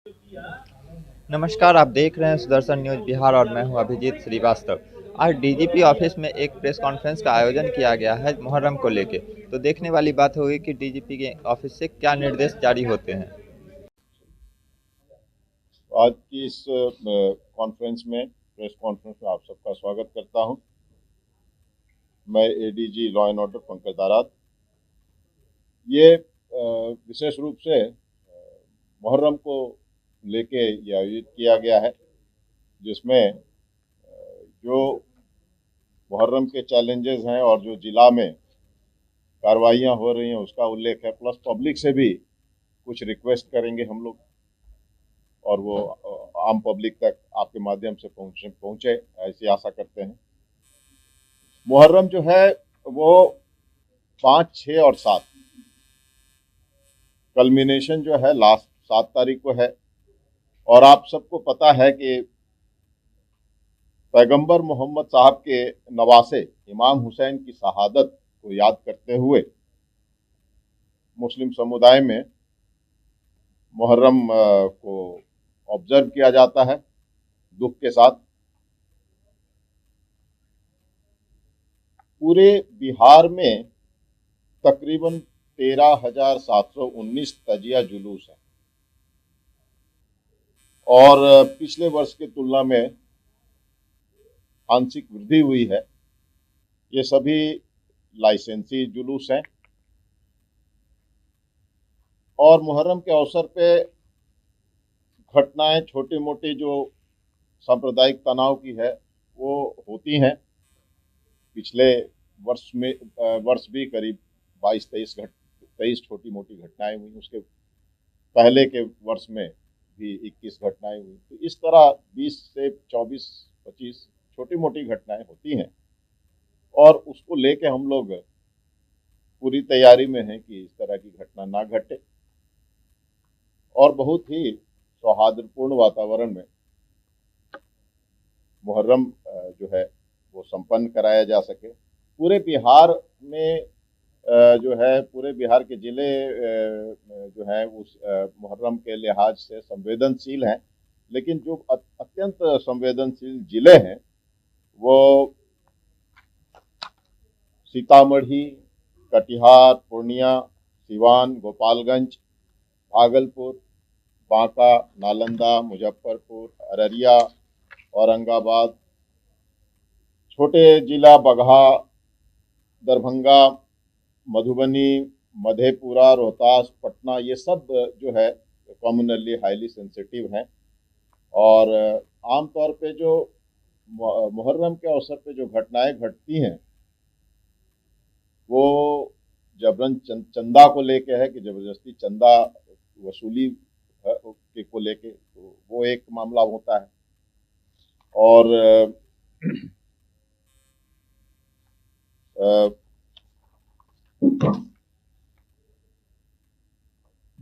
नमस्कार, आप देख रहे हैं सुदर्शन न्यूज़ बिहार और मैं हूं अभिजीत श्रीवास्तव। आज डीजीपी ऑफिस में एक प्रेस कॉन्फ्रेंस का आयोजन किया गया है मुहर्रम को लेके। तो देखने वाली बात होगी कि डीजीपी के ऑफिस से क्या निर्देश जारी होते हैं। आज की इस कॉन्फ्रेंस में प्रेस कॉन्फ्रेंस में आप सबका स्वागत करता हूं। मैं ADG law and order Pankaj Darad. ये विशेष रूप से मुहर्रम को लेके ये आयोजित किया गया है, जिसमें जो मुहर्रम के चैलेंजेस हैं और जो जिला में कार्रवाइयाँ हो रही हैं उसका उल्लेख है, प्लस पब्लिक से भी कुछ रिक्वेस्ट करेंगे हम लोग और वो आम पब्लिक तक आपके माध्यम से पहुंचे ऐसी आशा करते हैं। मुहर्रम जो है वो 5, 6 और 7 कल्मिनेशन जो है लास्ट 7 तारीख को है। और आप सबको पता है कि पैगंबर मोहम्मद साहब के नवासे इमाम हुसैन की शहादत को याद करते हुए मुस्लिम समुदाय में मुहर्रम को ऑब्जर्व किया जाता है दुख के साथ। पूरे बिहार में तकरीबन 13,719 तजिया जुलूस है और पिछले वर्ष की तुलना में आंशिक वृद्धि हुई है। ये सभी लाइसेंसी जुलूस हैं और मुहर्रम के अवसर पे घटनाएं छोटी मोटी जो सांप्रदायिक तनाव की है वो होती हैं। पिछले वर्ष भी करीब 22-23 छोटी मोटी घटनाएं हुई। उसके पहले के वर्ष में भी 21 घटनाएं हुई। तो इस तरह 20 से 24-25 छोटी मोटी घटनाएं होती हैं और उसको लेके हम लोग पूरी तैयारी में हैं कि इस तरह की घटना ना घटे और बहुत ही सौहार्दपूर्ण वातावरण में मुहर्रम जो है वो संपन्न कराया जा सके। पूरे बिहार में जो है पूरे बिहार के जिले जो है उस मुहर्रम के लिहाज से संवेदनशील हैं, लेकिन जो अत्यंत संवेदनशील जिले हैं वो सीतामढ़ी, कटिहार, पूर्णिया, सिवान, गोपालगंज, भागलपुर, बांका, नालंदा, मुजफ्फरपुर, अररिया, औरंगाबाद, छोटे जिला बगहा, दरभंगा, मधुबनी, मधेपुरा, रोहतास, पटना, ये सब जो है कॉमनली हाईली सेंसिटिव हैं। और आमतौर पे जो मुहर्रम के अवसर पे जो घटनाएं घटती हैं वो जबरन चंदा को लेके है कि जबरदस्ती चंदा वसूली के को लेके, तो वो एक मामला होता है। और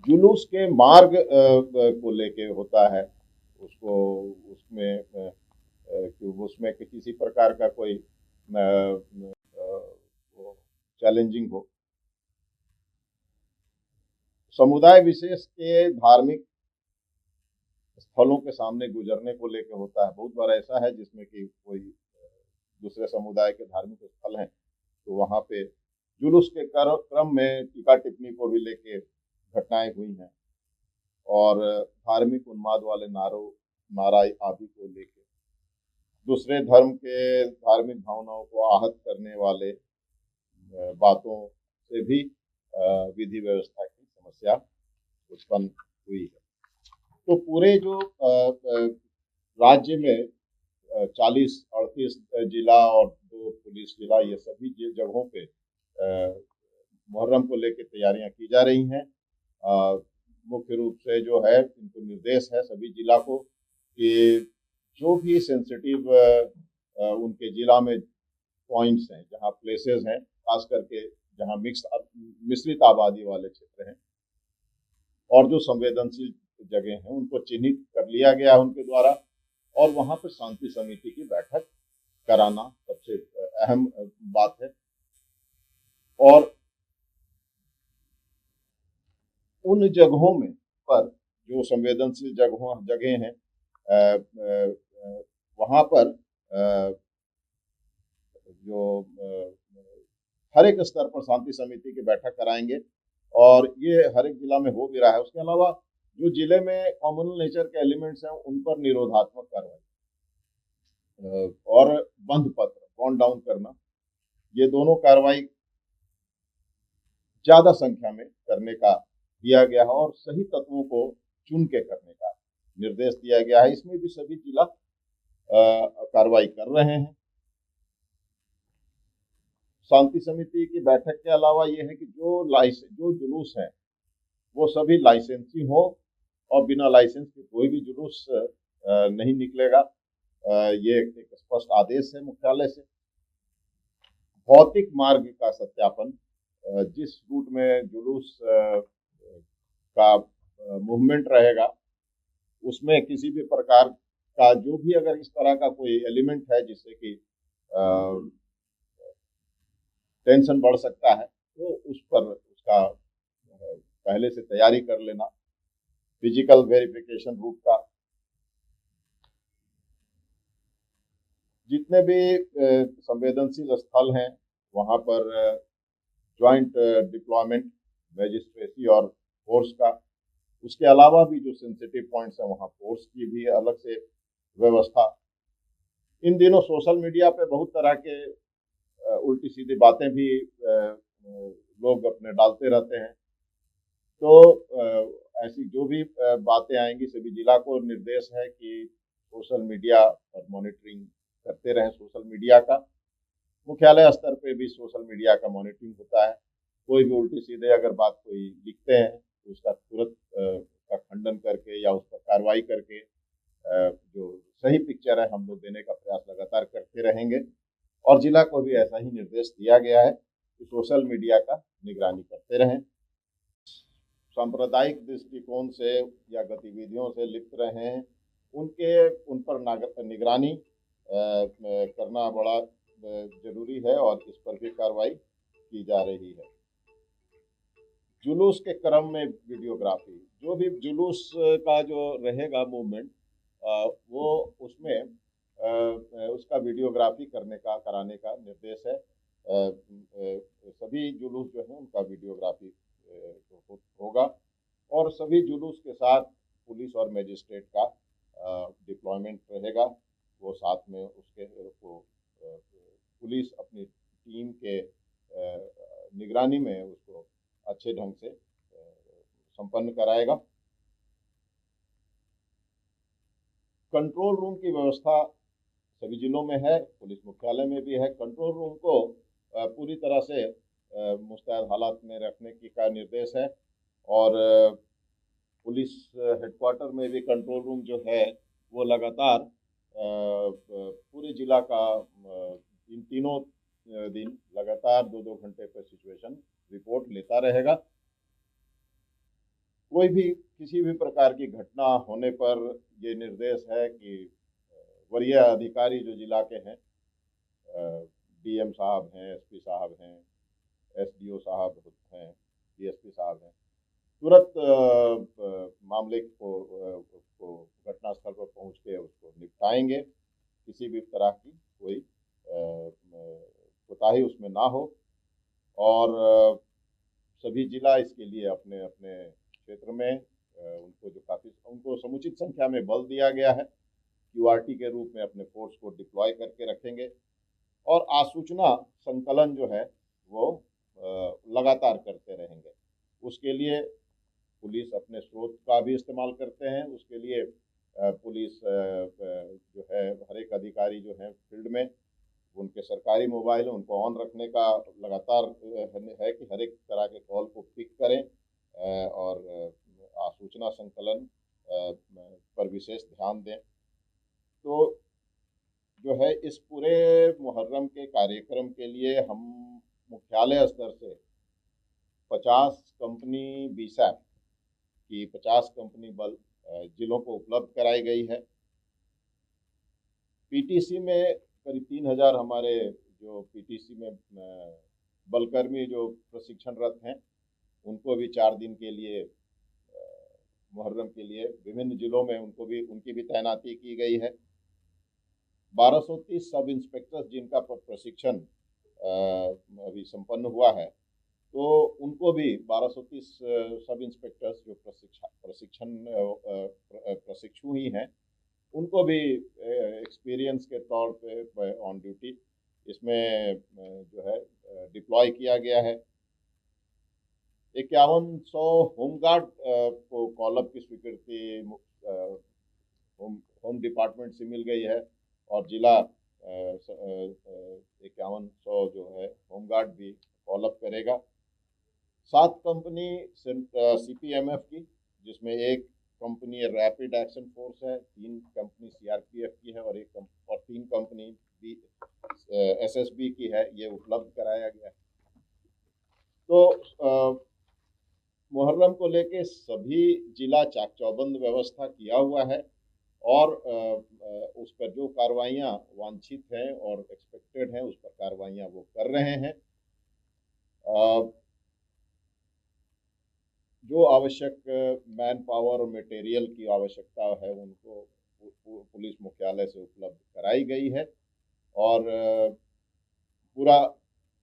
जुलूस के मार्ग को लेके होता है, उसको उसमें कि उसमें किसी प्रकार का कोई चैलेंजिंग हो। समुदाय विशेष के धार्मिक स्थलों के सामने गुजरने को लेकर होता है। बहुत बार ऐसा है जिसमें कि कोई दूसरे समुदाय के धार्मिक स्थल हैं तो वहां पे जुलूस के क्रम में टीका टिप्पणी को भी लेके घटनाएं हुई हैं और धार्मिक उन्माद वाले नारा आदि को लेके दूसरे धर्म के धार्मिक भावनाओं को आहत करने वाले बातों से भी विधि व्यवस्था की समस्या उत्पन्न हुई है। तो पूरे जो राज्य में 40-38 जिला और 2 पुलिस जिला, ये सभी जगहों पे मुहर्रम को लेकर तैयारियां की जा रही हैं। मुख्य रूप से जो है इनको निर्देश है सभी जिला को कि जो भी सेंसिटिव उनके जिला में पॉइंट्स हैं, जहाँ प्लेसेस हैं, खास करके जहाँ मिश्रित आबादी वाले क्षेत्र हैं और जो संवेदनशील जगह हैं, उनको चिन्हित कर लिया गया है उनके द्वारा और वहां पर शांति समिति की बैठक कराना सबसे अहम बात है। और उन जगहों में पर जो संवेदनशील जगह हैं वहाँ पर जो हर एक स्तर पर शांति समिति की बैठक कराएंगे और ये हर एक जिला में हो भी रहा है। उसके अलावा जो जिले में कॉमनल नेचर के एलिमेंट्स हैं उन पर निरोधात्मक कार्रवाई और बंद पत्र बॉन्ड डाउन करना, ये दोनों कार्रवाई ज्यादा संख्या में करने का दिया गया है और सही तत्वों को चुन के करने का निर्देश दिया गया है। इसमें भी सभी जिला कार्रवाई कर रहे हैं। शांति समिति की बैठक के अलावा ये है कि जो जुलूस है वो सभी लाइसेंसी हो और बिना लाइसेंस के कोई भी जुलूस नहीं निकलेगा। ये एक स्पष्ट आदेश है मुख्यालय से। भौतिक मार्ग का सत्यापन, जिस रूट में जुलूस का मूवमेंट रहेगा उसमें किसी भी प्रकार का जो भी अगर इस तरह का कोई एलिमेंट है जिससे कि टेंशन बढ़ सकता है तो उस पर उसका पहले से तैयारी कर लेना। फिजिकल वेरिफिकेशन रूट का, जितने भी संवेदनशील स्थल हैं वहां पर ज्वाइंट डिप्लॉयमेंट मैजिस्ट्रेसी और फोर्स का, उसके अलावा भी जो सेंसिटिव पॉइंट्स हैं वहां फोर्स की भी अलग से व्यवस्था। इन दिनों सोशल मीडिया पे बहुत तरह के उल्टी सीधी बातें भी लोग अपने डालते रहते हैं, तो ऐसी जो भी बातें आएंगी सभी जिला को निर्देश है कि सोशल मीडिया पर मॉनिटरिंग करते रहें। सोशल मीडिया का मुख्यालय स्तर पे भी सोशल मीडिया का मॉनिटरिंग होता है। कोई भी उल्टी सीधे अगर बात कोई लिखते हैं तो उसका तुरंत का खंडन करके या उस पर कार्रवाई करके जो सही पिक्चर है हम लोग देने का प्रयास लगातार करते रहेंगे। और जिला को भी ऐसा ही निर्देश दिया गया है कि सोशल मीडिया का निगरानी करते रहें। सांप्रदायिक दृष्टिकोण से या गतिविधियों से लिप्त रहे हैं उन पर निगरानी करना बड़ा जरूरी है और इस पर भी कार्रवाई की जा रही है। जुलूस के क्रम में वीडियोग्राफी, जो भी जुलूस का जो रहेगा मूवमेंट वो उसमें उसका वीडियोग्राफी कराने का निर्देश है। सभी जुलूस जो है उनका वीडियोग्राफी होगा और सभी जुलूस के साथ पुलिस और मजिस्ट्रेट का डिप्लॉयमेंट रहेगा। वो साथ में उसके पुलिस अपनी टीम के निगरानी में उसको अच्छे ढंग से संपन्न कराएगा। कंट्रोल रूम की व्यवस्था सभी जिलों में है, पुलिस मुख्यालय में भी है। कंट्रोल रूम को पूरी तरह से मुस्तैद हालात में रखने का निर्देश है और पुलिस हेडक्वार्टर में भी कंट्रोल रूम जो है वो लगातार पूरे जिला का इन तीनों दिन लगातार 2-2 घंटे पर सिचुएशन रिपोर्ट लेता रहेगा। कोई भी किसी भी प्रकार की घटना होने पर ये निर्देश है कि वरीय अधिकारी जो जिला के हैं, डीएम साहब हैं, एसपी साहब हैं, एसडीओ साहब हैं, डीएसपी साहब हैं, तुरंत मामले को घटनास्थल पर पहुंच के उसको निपटाएंगे। किसी भी तरह की कोई कोताही उसमें ना हो और सभी जिला इसके लिए अपने अपने क्षेत्र में उनको समुचित संख्या में बल दिया गया है। क्यूआरटी के रूप में अपने फोर्स को डिप्लॉय करके रखेंगे और आसूचना संकलन जो है वो लगातार करते रहेंगे। उसके लिए पुलिस अपने स्रोत का भी इस्तेमाल करते हैं। उसके लिए पुलिस जो है हर एक अधिकारी जो है फील्ड में उनके सरकारी मोबाइल उनको ऑन रखने का लगातार है कि हर एक तरह के कॉल को पिक करें और सूचना संकलन पर विशेष ध्यान दें। तो जो है इस पूरे मुहर्रम के कार्यक्रम के लिए हम मुख्यालय स्तर से 50 कंपनी बीसैप की 50 कंपनी बल जिलों को उपलब्ध कराई गई है। पीटीसी में करीब 3000 हमारे जो पीटीसी में बलकर्मी जो प्रशिक्षणरत हैं उनको भी 4 दिन के लिए मुहर्रम के लिए विभिन्न जिलों में उनकी भी तैनाती की गई है। 1230 सब इंस्पेक्टर्स जिनका प्रशिक्षण अभी संपन्न हुआ है, तो उनको भी 1230 सब इंस्पेक्टर्स जो प्रशिक्षु ही हैं, उनको भी एक्सपीरियंस के तौर पे ऑन ड्यूटी इसमें जो है डिप्लॉय किया गया है। 5100 होमगार्ड को कॉलअप की स्वीकृति होम डिपार्टमेंट से मिल गई है और जिला 5100 जो है होमगार्ड भी कॉलअप करेगा। 7 कंपनी CPMF की, जिसमें एक कंपनी रैपिड एक्शन फोर्स है, 3 कंपनी CRPF की है और 3 कंपनी SSB की है, ये उपलब्ध कराया गया है। तो मुहर्रम को लेके सभी जिला चाक चौबंद व्यवस्था किया हुआ है और उस पर जो कार्रवाइयाँ वांछित हैं और एक्सपेक्टेड हैं, उस पर कार्रवाइयाँ वो कर रहे हैं। जो आवश्यक मैन पावर और मटेरियल की आवश्यकता है, उनको पुलिस मुख्यालय से उपलब्ध कराई गई है और पूरा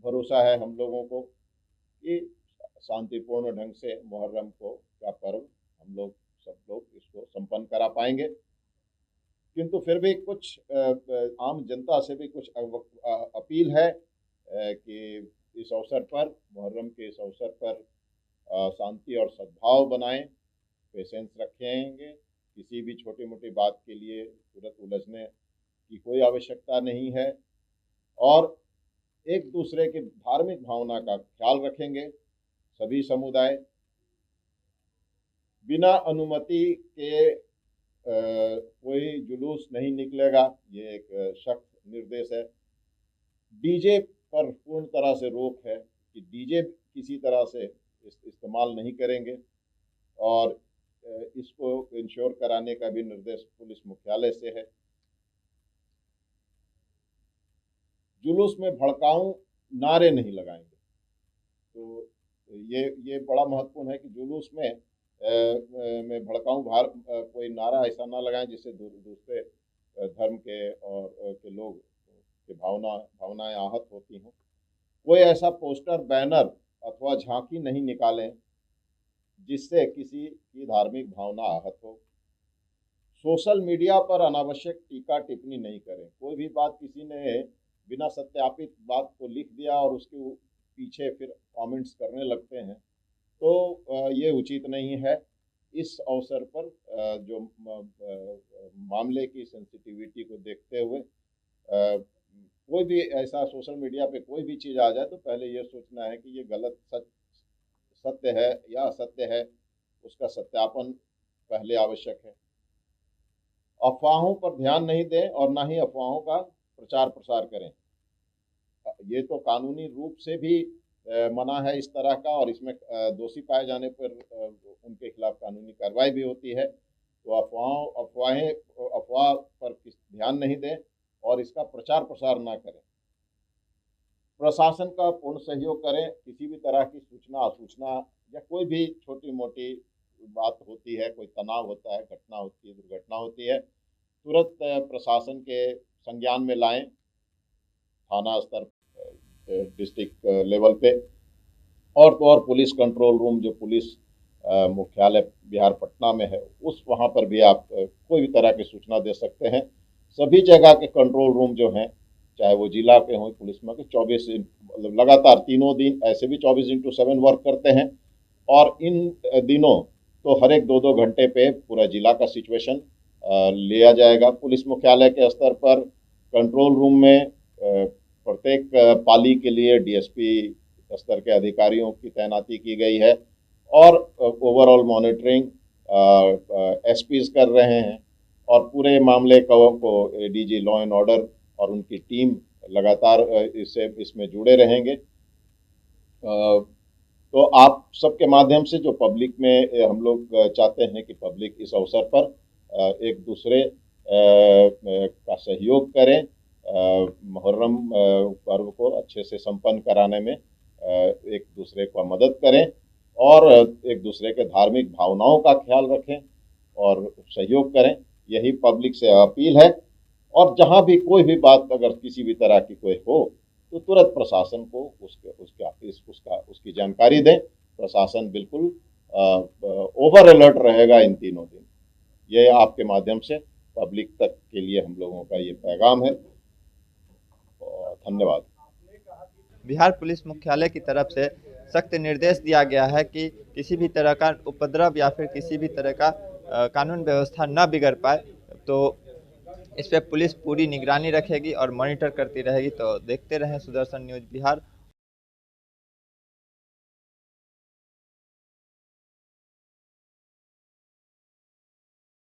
भरोसा है हम लोगों को कि शांतिपूर्ण ढंग से मुहर्रम का पर्व सब लोग इसको संपन्न करा पाएंगे। किंतु फिर भी कुछ आम जनता से भी कुछ अपील है कि इस अवसर पर, मुहर्रम के इस अवसर पर शांति और सद्भाव बनाएं, पेशेंस रखेंगे, किसी भी छोटी मोटी बात के लिए तुरंत उलझने की कोई आवश्यकता नहीं है और एक दूसरे की धार्मिक भावना का ख्याल रखेंगे। सभी समुदाय बिना अनुमति के कोई जुलूस नहीं निकलेगा, ये एक सख्त निर्देश है। डीजे पर पूर्ण तरह से रोक है कि डीजे किसी तरह से इस्तेमाल नहीं करेंगे और इसको इंश्योर कराने का भी निर्देश पुलिस मुख्यालय से है। जुलूस में भड़काऊ नारे नहीं लगाएंगे, तो ये बड़ा महत्वपूर्ण है कि जुलूस में भड़काऊ कोई नारा ऐसा ना लगाएं जिससे दूसरे धर्म के और के लोग के भावनाएं आहत होती हों। कोई ऐसा पोस्टर, बैनर अथवा झांकी नहीं निकालें जिससे किसी की धार्मिक भावना आहत हो। सोशल मीडिया पर अनावश्यक टीका टिप्पणी नहीं करें। कोई भी बात किसी ने बिना सत्यापित बात को लिख दिया और उसके पीछे फिर कमेंट्स करने लगते हैं, तो ये उचित नहीं है। इस अवसर पर जो मामले की सेंसिटिविटी को देखते हुए कोई भी ऐसा सोशल मीडिया पे कोई भी चीज़ आ जाए तो पहले ये सोचना है कि ये गलत सत्य है या असत्य है, उसका सत्यापन पहले आवश्यक है। अफवाहों पर ध्यान नहीं दें और ना ही अफवाहों का प्रचार प्रसार करें। ये तो कानूनी रूप से भी मना है इस तरह का, और इसमें दोषी पाए जाने पर उनके खिलाफ कानूनी कार्रवाई भी होती है। तो अफवाह पर ध्यान नहीं दें और इसका प्रचार प्रसार ना करें। प्रशासन का पूर्ण सहयोग करें। किसी भी तरह की सूचना, असूचना या कोई भी छोटी मोटी बात होती है, कोई तनाव होता है, घटना होती है, दुर्घटना होती है, तुरंत प्रशासन के संज्ञान में लाएं, थाना स्तर, डिस्ट्रिक्ट लेवल पे, और तो और पुलिस कंट्रोल रूम जो पुलिस मुख्यालय बिहार पटना में है, वहाँ पर भी आप कोई भी तरह की सूचना दे सकते हैं। सभी जगह के कंट्रोल रूम जो हैं, चाहे वो जिला के हों, पुलिस में के 24 मतलब लगातार तीनों दिन ऐसे भी 24/7 वर्क करते हैं और इन दिनों तो हर एक 2-2 घंटे पे पूरा जिला का सिचुएशन लिया जाएगा। पुलिस मुख्यालय के स्तर पर कंट्रोल रूम में प्रत्येक पाली के लिए DSP स्तर के अधिकारियों की तैनाती की गई है और ओवरऑल मॉनिटरिंग SPs कर रहे हैं और पूरे मामले को ADG लॉ एंड ऑर्डर और उनकी टीम लगातार इसमें जुड़े रहेंगे। तो आप सबके माध्यम से जो पब्लिक में हम लोग चाहते हैं कि पब्लिक इस अवसर पर एक दूसरे का सहयोग करें, मुहर्रम पर्व को अच्छे से संपन्न कराने में एक दूसरे को मदद करें। और एक दूसरे के धार्मिक भावनाओं का ख्याल रखें और सहयोग करें। यही पब्लिक से अपील है। और जहां भी कोई भी बात अगर किसी भी तरह की कोई हो तो तुरंत प्रशासन को उसकी जानकारी दें। प्रशासन बिल्कुल ओवर अलर्ट रहेगा इन तीनों दिन। ये आपके माध्यम से पब्लिक तक के लिए हम लोगों का ये पैगाम है। और धन्यवाद। बिहार पुलिस मुख्यालय की तरफ से सख्त निर्देश दिया गया है कि किसी भी तरह का उपद्रव या फिर किसी भी तरह का कानून व्यवस्था न बिगड़ पाए। तो इस पे पुलिस पूरी निगरानी रखेगी और मॉनिटर करती रहेगी। तो देखते रहें सुदर्शन न्यूज़ बिहार।